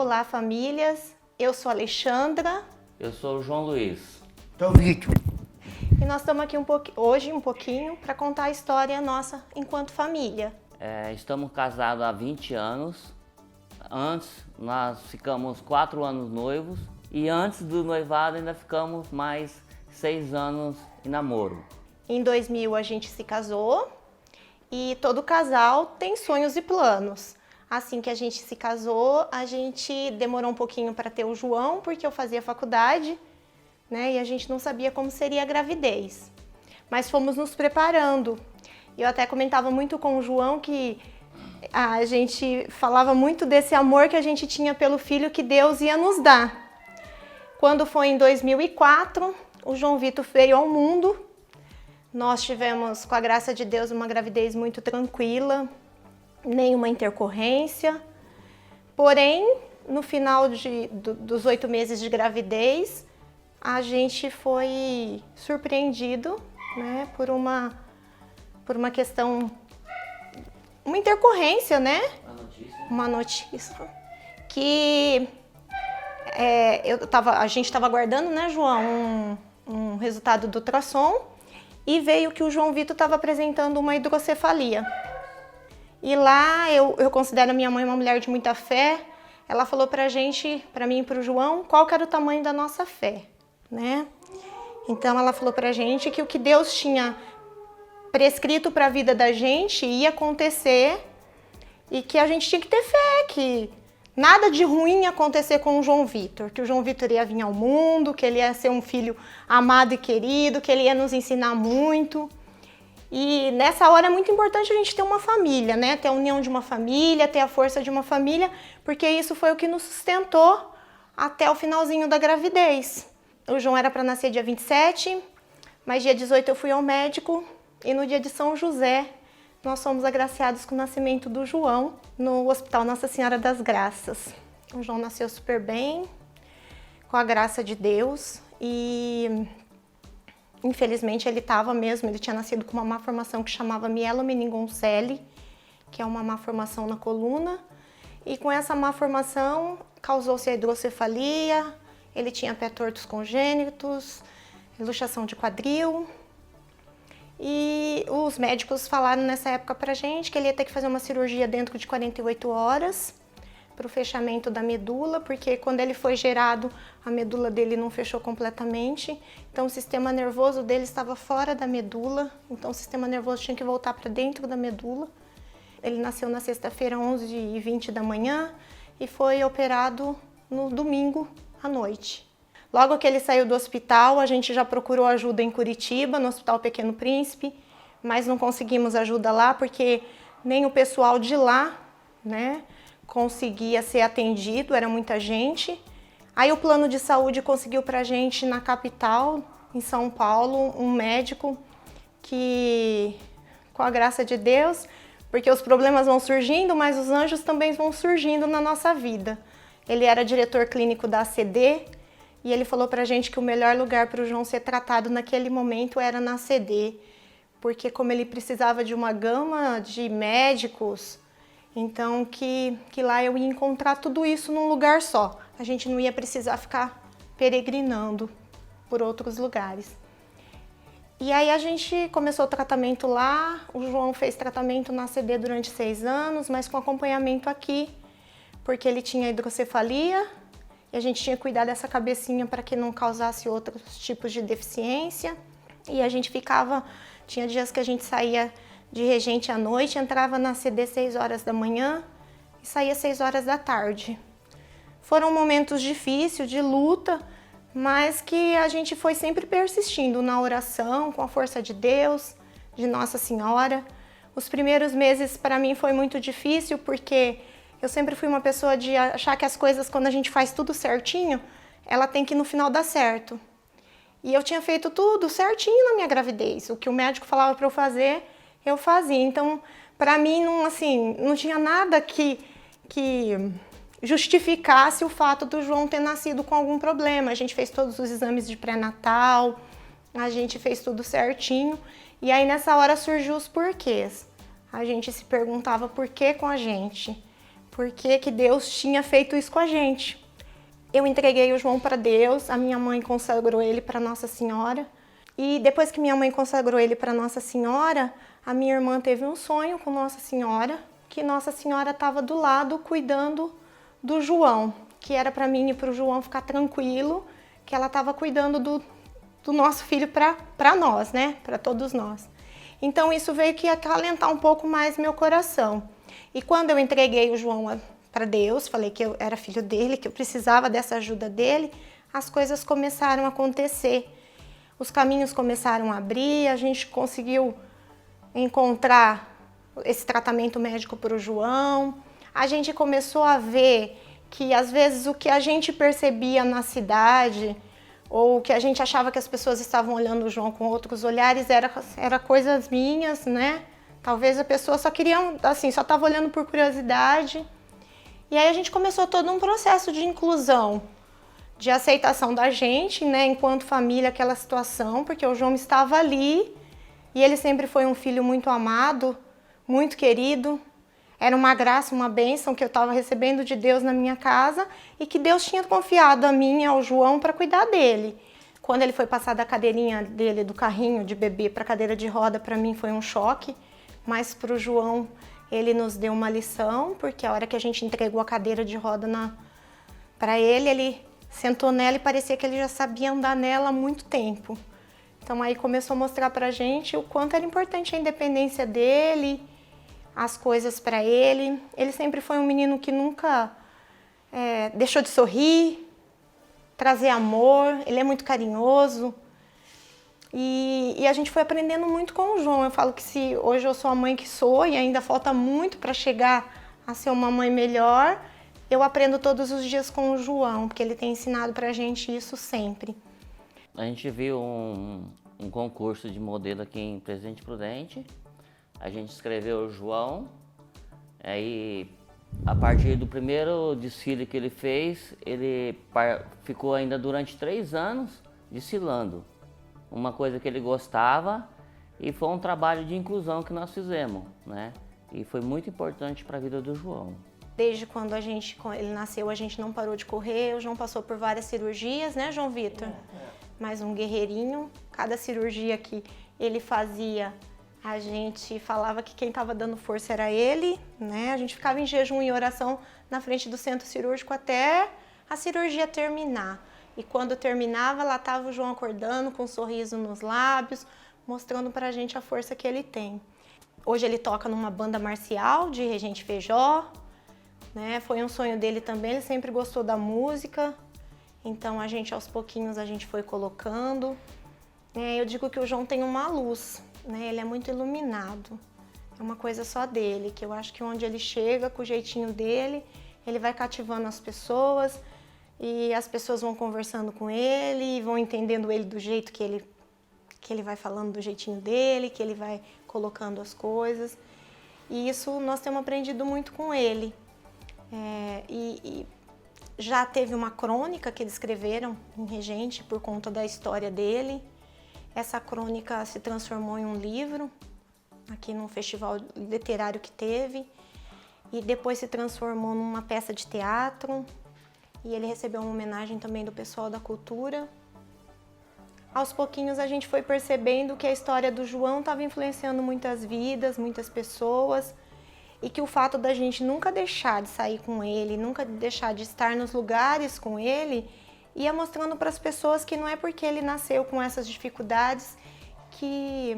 Olá, famílias. Eu sou a Alexandra. Eu sou o João Luiz. Sou o Vítor. E nós estamos aqui hoje um pouquinho para contar a história nossa enquanto família. Estamos casados há 20 anos. Antes nós ficamos 4 anos noivos e antes do noivado ainda ficamos mais 6 anos em namoro. Em 2000 a gente se casou e todo casal tem sonhos e planos. Assim que a gente se casou, a gente demorou um pouquinho para ter o João, porque eu fazia faculdade, né? E a gente não sabia como seria a gravidez. Mas fomos nos preparando. Eu até comentava muito com o João que a gente falava muito desse amor que a gente tinha pelo filho que Deus ia nos dar. Quando foi em 2004, o João Vitor veio ao mundo. Nós tivemos, com a graça de Deus, uma gravidez muito tranquila, nenhuma intercorrência. Porém, no final dos 8 meses de gravidez, a gente foi surpreendido, né, por uma questão, uma intercorrência, né? Uma notícia que a gente estava aguardando, né, João, um resultado do ultrassom, e veio que o João Vitor estava apresentando uma hidrocefalia. E lá eu considero a minha mãe uma mulher de muita fé. Ela falou pra gente, pra mim e pro João, qual que era o tamanho da nossa fé, né? Então ela falou pra gente que o que Deus tinha prescrito para a vida da gente ia acontecer e que a gente tinha que ter fé, que nada de ruim ia acontecer com o João Vitor, que o João Vitor ia vir ao mundo, que ele ia ser um filho amado e querido, que ele ia nos ensinar muito. E nessa hora é muito importante a gente ter uma família, né? Ter a união de uma família, ter a força de uma família, porque isso foi o que nos sustentou até o finalzinho da gravidez. O João era para nascer dia 27, mas dia 18 eu fui ao médico e no dia de São José nós fomos agraciados com o nascimento do João no Hospital Nossa Senhora das Graças. O João nasceu super bem, com a graça de Deus, e infelizmente ele tinha nascido com uma malformação que chamava mielomeningoncele, que é uma malformação na coluna, e com essa malformação causou-se a hidrocefalia, ele tinha pé tortos congênitos, luxação de quadril, e os médicos falaram nessa época pra gente que ele ia ter que fazer uma cirurgia dentro de 48 horas para o fechamento da medula, porque quando ele foi gerado, a medula dele não fechou completamente, então o sistema nervoso dele estava fora da medula, então o sistema nervoso tinha que voltar para dentro da medula. Ele nasceu na sexta-feira, 11h20 da manhã, e foi operado no domingo à noite. Logo que ele saiu do hospital, a gente já procurou ajuda em Curitiba, no Hospital Pequeno Príncipe, mas não conseguimos ajuda lá, porque nem o pessoal de lá, né, conseguia ser atendido, era muita gente. Aí o plano de saúde conseguiu pra gente na capital, em São Paulo, um médico que, com a graça de Deus, porque os problemas vão surgindo, mas os anjos também vão surgindo na nossa vida. Ele era diretor clínico da ACD e ele falou pra gente que o melhor lugar para o João ser tratado naquele momento era na ACD, porque como ele precisava de uma gama de médicos, então que lá eu ia encontrar tudo isso num lugar só. A gente não ia precisar ficar peregrinando por outros lugares. E aí a gente começou o tratamento lá, o João fez tratamento na ACD durante 6 anos, mas com acompanhamento aqui, porque ele tinha hidrocefalia e a gente tinha que cuidar dessa cabecinha para que não causasse outros tipos de deficiência. E a gente tinha dias que a gente saía de regente à noite, entrava na ACD 6 horas da manhã e saía 6 horas da tarde. Foram momentos difíceis, de luta, mas que a gente foi sempre persistindo na oração, com a força de Deus, de Nossa Senhora. Os primeiros meses para mim foi muito difícil, porque eu sempre fui uma pessoa de achar que as coisas, quando a gente faz tudo certinho, ela tem que no final dar certo. E eu tinha feito tudo certinho na minha gravidez. O que o médico falava para eu fazer, eu fazia. Então, para mim, não tinha nada que justificasse o fato do João ter nascido com algum problema. A gente fez todos os exames de pré-natal, a gente fez tudo certinho. E aí, nessa hora, surgiu os porquês. A gente se perguntava por que com a gente. por que que Deus tinha feito isso com a gente. Eu entreguei o João para Deus, a minha mãe consagrou ele para Nossa Senhora. E depois que minha mãe consagrou ele para Nossa Senhora, a minha irmã teve um sonho com Nossa Senhora, que Nossa Senhora estava do lado cuidando do João, que era para mim e para o João ficar tranquilo, que ela estava cuidando do nosso filho para nós, né? Para todos nós. Então isso veio que acalentar um pouco mais meu coração. E quando eu entreguei o João para Deus, falei que eu era filho dele, que eu precisava dessa ajuda dele, as coisas começaram a acontecer. Os caminhos começaram a abrir, a gente conseguiu encontrar esse tratamento médico para o João. A gente começou a ver que às vezes o que a gente percebia na cidade, ou que a gente achava que as pessoas estavam olhando o João com outros olhares, era coisas minhas, né? Talvez a pessoa só queria, assim, só estava olhando por curiosidade. E aí a gente começou todo um processo de inclusão, de aceitação da gente, né, enquanto família, aquela situação, porque o João estava ali e ele sempre foi um filho muito amado, muito querido. Era uma graça, uma bênção que eu estava recebendo de Deus na minha casa e que Deus tinha confiado a mim e ao João para cuidar dele. Quando ele foi passar da cadeirinha dele, do carrinho de bebê para a cadeira de roda, para mim foi um choque, mas para o João ele nos deu uma lição, porque a hora que a gente entregou a cadeira de roda para ele, ele sentou nela e parecia que ele já sabia andar nela há muito tempo. Então aí começou a mostrar pra gente o quanto era importante a independência dele, as coisas para ele. Ele sempre foi um menino que nunca deixou de sorrir, trazer amor, ele é muito carinhoso. E a gente foi aprendendo muito com o João. Eu falo que se hoje eu sou a mãe que sou e ainda falta muito para chegar a ser uma mãe melhor, eu aprendo todos os dias com o João, porque ele tem ensinado pra gente isso sempre. A gente viu um concurso de modelo aqui em Presidente Prudente. A gente escreveu o João. Aí, a partir do primeiro desfile que ele fez, ele ficou ainda durante 3 anos desfilando. Uma coisa que ele gostava, e foi um trabalho de inclusão que nós fizemos, né? E foi muito importante para a vida do João. Desde quando ele nasceu, a gente não parou de correr. O João passou por várias cirurgias, né, João Vitor? Mais um guerreirinho. Cada cirurgia que ele fazia, a gente falava que quem estava dando força era ele, né? A gente ficava em jejum e oração na frente do centro cirúrgico até a cirurgia terminar. E quando terminava, lá estava o João acordando com um sorriso nos lábios, mostrando pra gente a força que ele tem. Hoje ele toca numa banda marcial de Regente Feijó, né? Foi um sonho dele também, ele sempre gostou da música, então a gente aos pouquinhos a gente foi colocando. Eu digo que o João tem uma luz, né? Ele é muito iluminado, é uma coisa só dele, que eu acho que onde ele chega, com o jeitinho dele, ele vai cativando as pessoas e as pessoas vão conversando com ele, vão entendendo ele do jeito que ele vai falando, do jeitinho dele, que ele vai colocando as coisas. E isso nós temos aprendido muito com ele. E já teve uma crônica que eles escreveram em Regente por conta da história dele. Essa crônica se transformou em um livro, aqui num festival literário que teve, e depois se transformou numa peça de teatro, e ele recebeu uma homenagem também do pessoal da cultura. Aos pouquinhos a gente foi percebendo que a história do João estava influenciando muitas vidas, muitas pessoas, e que o fato da gente nunca deixar de sair com ele, nunca deixar de estar nos lugares com ele, ia mostrando para as pessoas que não é porque ele nasceu com essas dificuldades que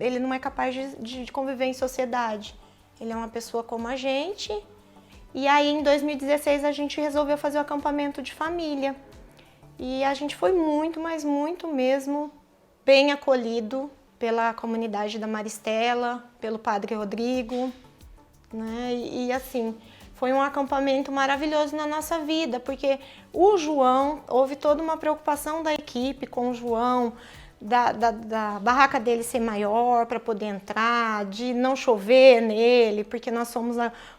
ele não é capaz de conviver em sociedade. Ele é uma pessoa como a gente. E aí em 2016 a gente resolveu fazer o acampamento de família. E a gente foi muito, mas muito mesmo bem acolhido pela comunidade da Maristela, pelo Padre Rodrigo, né? E assim, foi um acampamento maravilhoso na nossa vida, porque o João, houve toda uma preocupação da equipe com o João, da barraca dele ser maior para poder entrar, de não chover nele, porque nós somos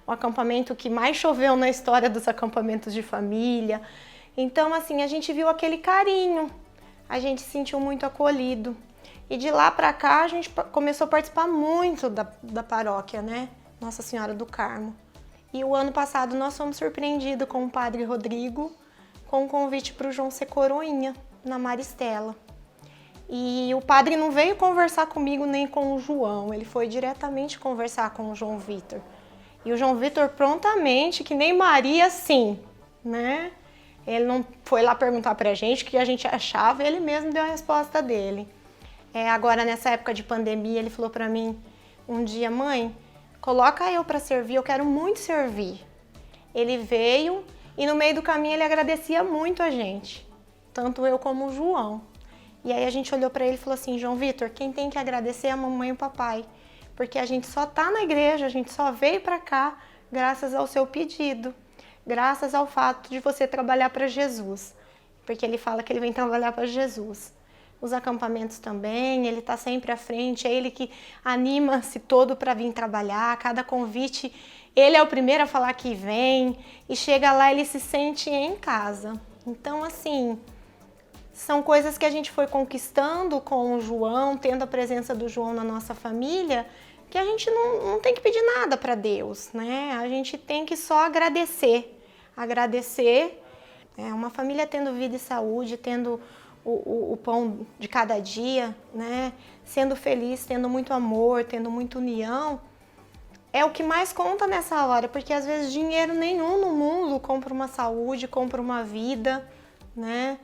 o acampamento que mais choveu na história dos acampamentos de família. Então, assim, a gente viu aquele carinho, a gente se sentiu muito acolhido. E de lá para cá, a gente começou a participar muito da paróquia, né? Nossa Senhora do Carmo. E o ano passado nós fomos surpreendidos com o Padre Rodrigo com um convite para o João ser coroinha na Maristela. E o padre não veio conversar comigo nem com o João, ele foi diretamente conversar com o João Vitor. E o João Vitor prontamente, que nem Maria, sim, né? Ele não foi lá perguntar pra gente o que a gente achava, ele mesmo deu a resposta dele. Agora, nessa época de pandemia, ele falou pra mim um dia: mãe, coloca eu pra servir, eu quero muito servir. Ele veio e no meio do caminho ele agradecia muito a gente, tanto eu como o João. E aí a gente olhou pra ele e falou assim: João Vitor, quem tem que agradecer é a mamãe e o papai, porque a gente só tá na igreja, a gente só veio pra cá graças ao seu pedido, graças ao fato de você trabalhar para Jesus, porque ele fala que ele vem trabalhar para Jesus. Os acampamentos também, ele tá sempre à frente, é ele que anima-se todo para vir trabalhar, cada convite, ele é o primeiro a falar que vem, e chega lá ele se sente em casa. Então, assim, são coisas que a gente foi conquistando com o João, tendo a presença do João na nossa família, que a gente não tem que pedir nada para Deus, né? A gente tem que só agradecer. Agradecer, uma família tendo vida e saúde, tendo o pão de cada dia, né? Sendo feliz, tendo muito amor, tendo muita união, é o que mais conta nessa hora, porque às vezes dinheiro nenhum no mundo compra uma saúde, compra uma vida, né?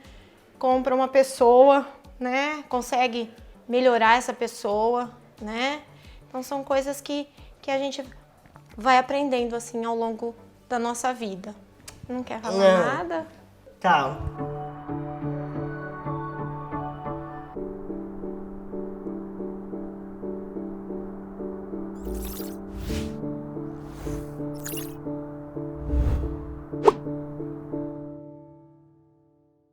Compra uma pessoa, né? Consegue melhorar essa pessoa, né? Então são coisas que a gente vai aprendendo assim ao longo da nossa vida. Não quer falar nada? Calma.